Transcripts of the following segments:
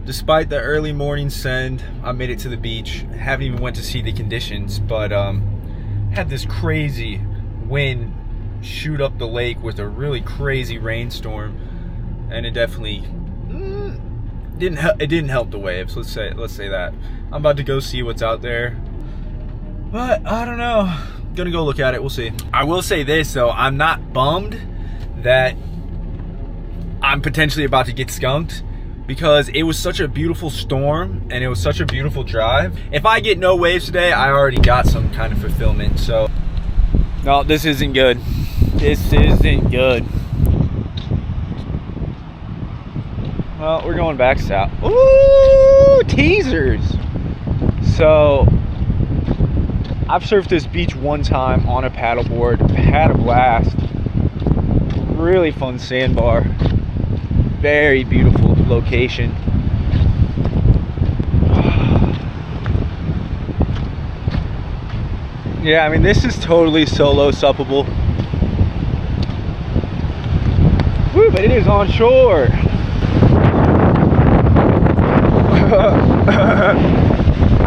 Despite the early morning send, I made it to the beach. Haven't even went to see the conditions, but had this crazy wind shoot up the lake with a really crazy rainstorm, and it definitely didn't help the waves. Let's say that. I'm about to go see what's out there, but I don't know. Gonna go look at it. We'll see. I will say this though, I'm not bummed that I'm potentially about to get skunked, because it was such a beautiful storm and it was such a beautiful drive. If I get no waves today, I already got some kind of fulfillment. So no, this isn't good. This isn't good. Well, we're going back south. Ooh, teasers. So I've surfed this beach one time on a paddleboard, had a blast. Really fun sandbar. Very beautiful location. Yeah, I mean, this is totally solo suppable. Woo, but it is on shore.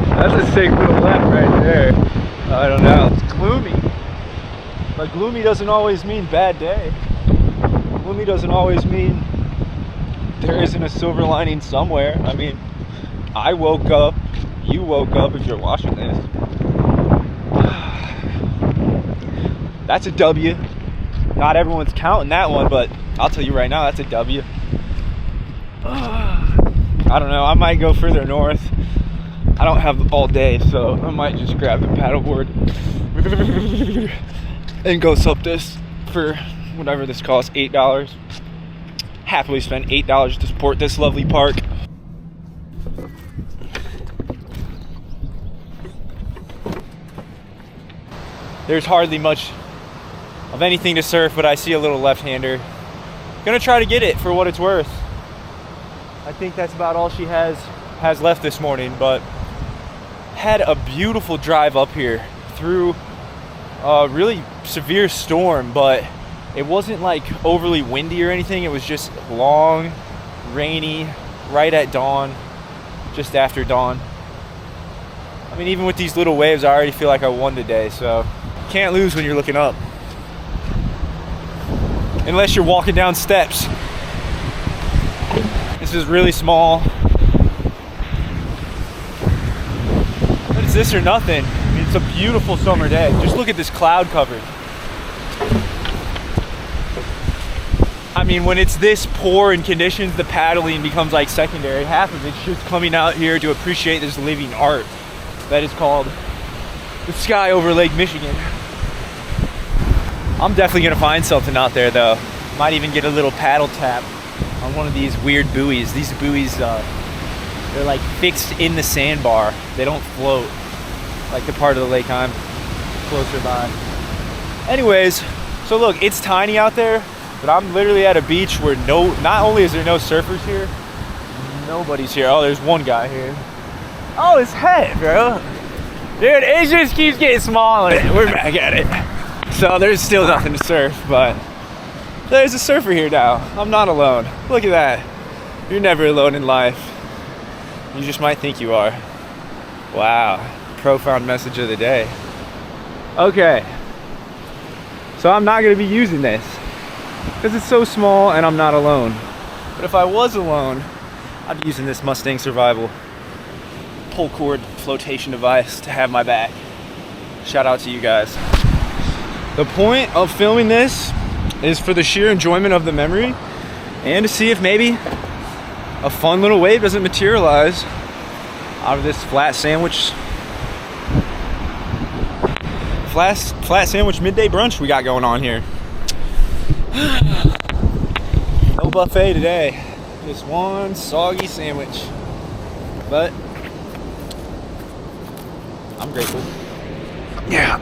That's a sick little left right there. I don't know, it's gloomy. But gloomy doesn't always mean bad day. Gloomy doesn't always mean there isn't a silver lining somewhere. I mean, I woke up, you woke up if you're watching this. That's a W. Not everyone's counting that one, but I'll tell you right now, that's a W. I don't know, I might go further north. I don't have all day, so I might just grab the paddleboard and go sup this for whatever this costs, $8. Happily spend $8 to support this lovely park. There's hardly much of anything to surf, but I see a little left-hander. Gonna try to get it for what it's worth. I think that's about all she has left this morning, but had a beautiful drive up here through a really severe storm, but it wasn't like overly windy or anything. It was just long, rainy, right at dawn, just after dawn. I mean, even with these little waves, I already feel like I won today, so can't lose when you're looking up. Unless you're walking down steps. This is really small. What is this or nothing? I mean, it's a beautiful summer day. Just look at this cloud cover. I mean, when it's this poor in conditions, the paddling becomes like secondary. Half of it's just coming out here to appreciate this living art that is called the sky over Lake Michigan. I'm definitely gonna find something out there though. Might even get a little paddle tap on one of these weird buoys. These buoys, they're like fixed in the sandbar. They don't float like the part of the lake I'm closer by. Anyways, so look, it's tiny out there, but I'm literally at a beach where not only is there no surfers here, nobody's here. Oh, there's one guy here. Oh, his head, bro. Dude, it just keeps getting smaller. We're back at it. So there's still nothing to surf, but there's a surfer here now. I'm not alone. Look at that. You're never alone in life. You just might think you are. Wow. Profound message of the day. Okay. So I'm not going to be using this because it's so small and I'm not alone. But if I was alone, I'd be using this Mustang Survival pull cord flotation device to have my back. Shout out to you guys. The point of filming this is for the sheer enjoyment of the memory and to see if maybe a fun little wave doesn't materialize out of this flat sandwich midday brunch we got going on here. No buffet today, just one soggy sandwich, but I'm grateful. Yeah.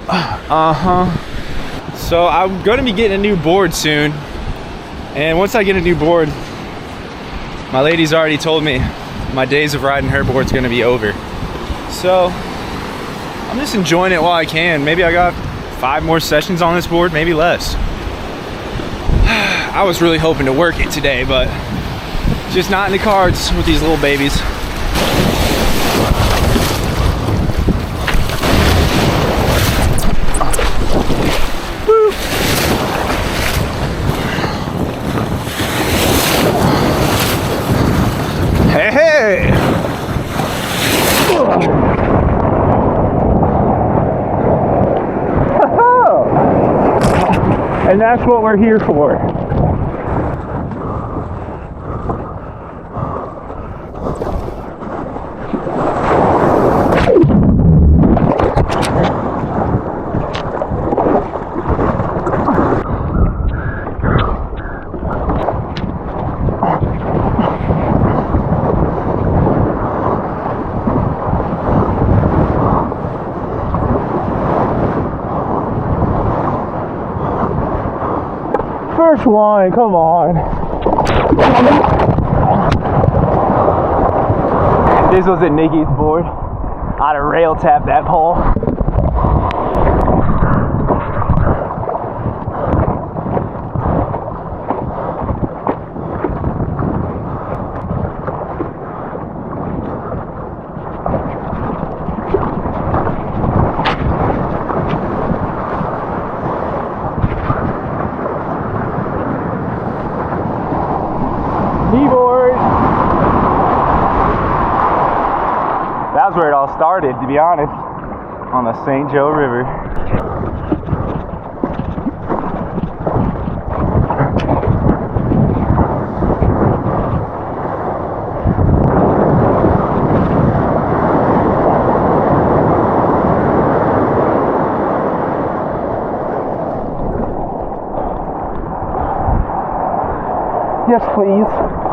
So I'm gonna be getting a new board soon, and once I get a new board, my lady's already told me my days of riding her board's gonna be over. So I'm just enjoying it while I can. Maybe I got 5 more sessions on this board, maybe less. I was really hoping to work it today, but Just not in the cards with these little babies. Woo. Hey, hey. And that's what we're here for. First one, come on. This was at Nikki's board. I'd have rail tapped that pole. Keyboard. That's where it all started, to be honest, on the St. Joe River. Yes, please.